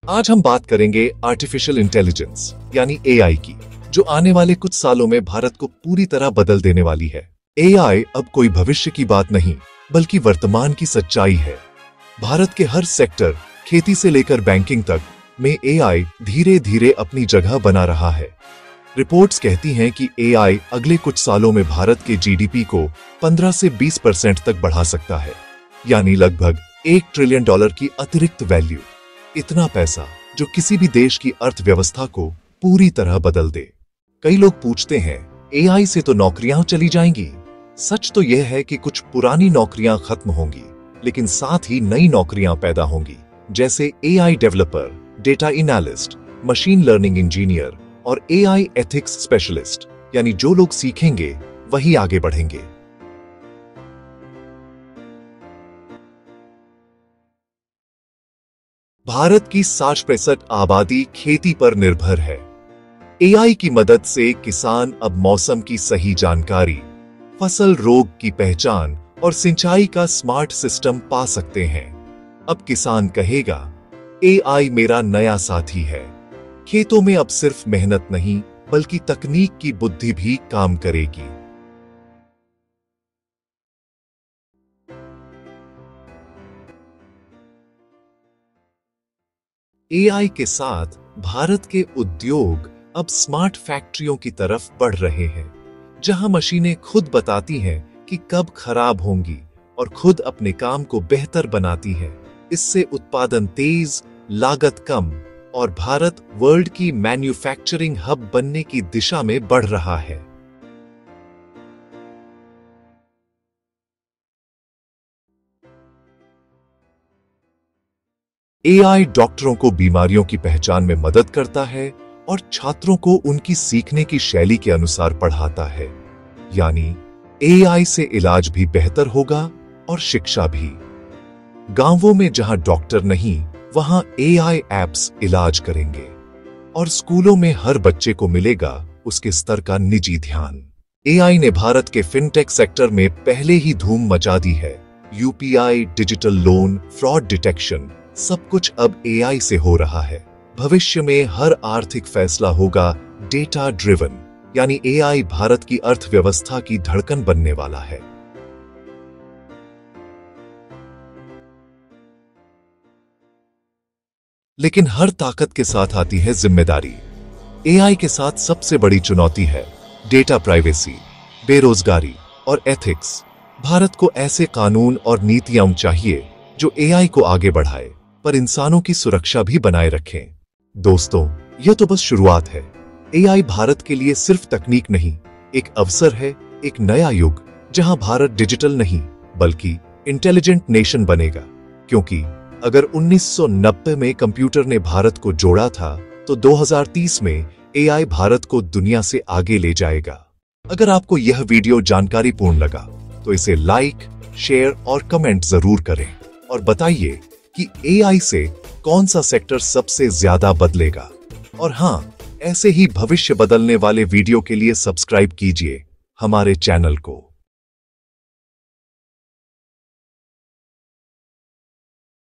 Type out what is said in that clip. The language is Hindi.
आज हम बात करेंगे आर्टिफिशियल इंटेलिजेंस यानी एआई की, जो आने वाले कुछ सालों में भारत को पूरी तरह बदल देने वाली है। एआई अब कोई भविष्य की बात नहीं, बल्कि वर्तमान की सच्चाई है। भारत के हर सेक्टर, खेती से लेकर बैंकिंग तक, में एआई धीरे धीरे अपनी जगह बना रहा है। रिपोर्ट्स कहती हैं कि एआई अगले कुछ सालों में भारत के जीडीपी को 15 से 20% तक बढ़ा सकता है, यानी लगभग $1 ट्रिलियन की अतिरिक्त वैल्यू। इतना पैसा जो किसी भी देश की अर्थव्यवस्था को पूरी तरह बदल दे। कई लोग पूछते हैं, एआई से तो नौकरियां चली जाएंगी। सच तो यह है कि कुछ पुरानी नौकरियां खत्म होंगी, लेकिन साथ ही नई नौकरियां पैदा होंगी, जैसे AI developer, data analyst, machine learning engineer और एआई एथिक्स स्पेशलिस्ट। यानी जो लोग सीखेंगे वही आगे बढ़ेंगे। भारत की 60% आबादी खेती पर निर्भर है। एआई की मदद से किसान अब मौसम की सही जानकारी, फसल रोग की पहचान और सिंचाई का स्मार्ट सिस्टम पा सकते हैं। अब किसान कहेगा, एआई मेरा नया साथी है। खेतों में अब सिर्फ मेहनत नहीं, बल्कि तकनीक की बुद्धि भी काम करेगी। एआई के साथ भारत के उद्योग अब स्मार्ट फैक्ट्रियों की तरफ बढ़ रहे हैं, जहां मशीनें खुद बताती हैं कि कब खराब होंगी और खुद अपने काम को बेहतर बनाती हैं। इससे उत्पादन तेज, लागत कम और भारत वर्ल्ड की मैन्युफैक्चरिंग हब बनने की दिशा में बढ़ रहा है। एआई डॉक्टरों को बीमारियों की पहचान में मदद करता है और छात्रों को उनकी सीखने की शैली के अनुसार पढ़ाता है। यानी एआई से इलाज भी बेहतर होगा और शिक्षा भी। गांवों में जहां डॉक्टर नहीं, वहां एआई एप्स इलाज करेंगे और स्कूलों में हर बच्चे को मिलेगा उसके स्तर का निजी ध्यान। एआई ने भारत के फिनटेक सेक्टर में पहले ही धूम मचा दी है। UPI, digital loan, fraud detection, सब कुछ अब एआई से हो रहा है। भविष्य में हर आर्थिक फैसला होगा डेटा ड्रिवन, यानी एआई भारत की अर्थव्यवस्था की धड़कन बनने वाला है। लेकिन हर ताकत के साथ आती है जिम्मेदारी। एआई के साथ सबसे बड़ी चुनौती है डेटा प्राइवेसी, बेरोजगारी और एथिक्स। भारत को ऐसे कानून और नीतियां चाहिए जो एआई को आगे बढ़ाए, पर इंसानों की सुरक्षा भी बनाए रखें। दोस्तों, यह तो बस शुरुआत है। एआई भारत के लिए सिर्फ तकनीक नहीं, एक अवसर है, एक नया युग, जहां भारत डिजिटल नहीं, बल्कि इंटेलिजेंट नेशन बनेगा। क्योंकि अगर 1990 में कंप्यूटर ने भारत को जोड़ा था, तो 2030 में एआई भारत को दुनिया से आगे ले जाएगा। अगर आपको यह वीडियो जानकारीपूर्ण लगा, तो इसे लाइक, शेयर और कमेंट जरूर करें और बताइए कि एआई से कौन सा सेक्टर सबसे ज्यादा बदलेगा। और हाँ, ऐसे ही भविष्य बदलने वाले वीडियो के लिए सब्सक्राइब कीजिए हमारे चैनल को।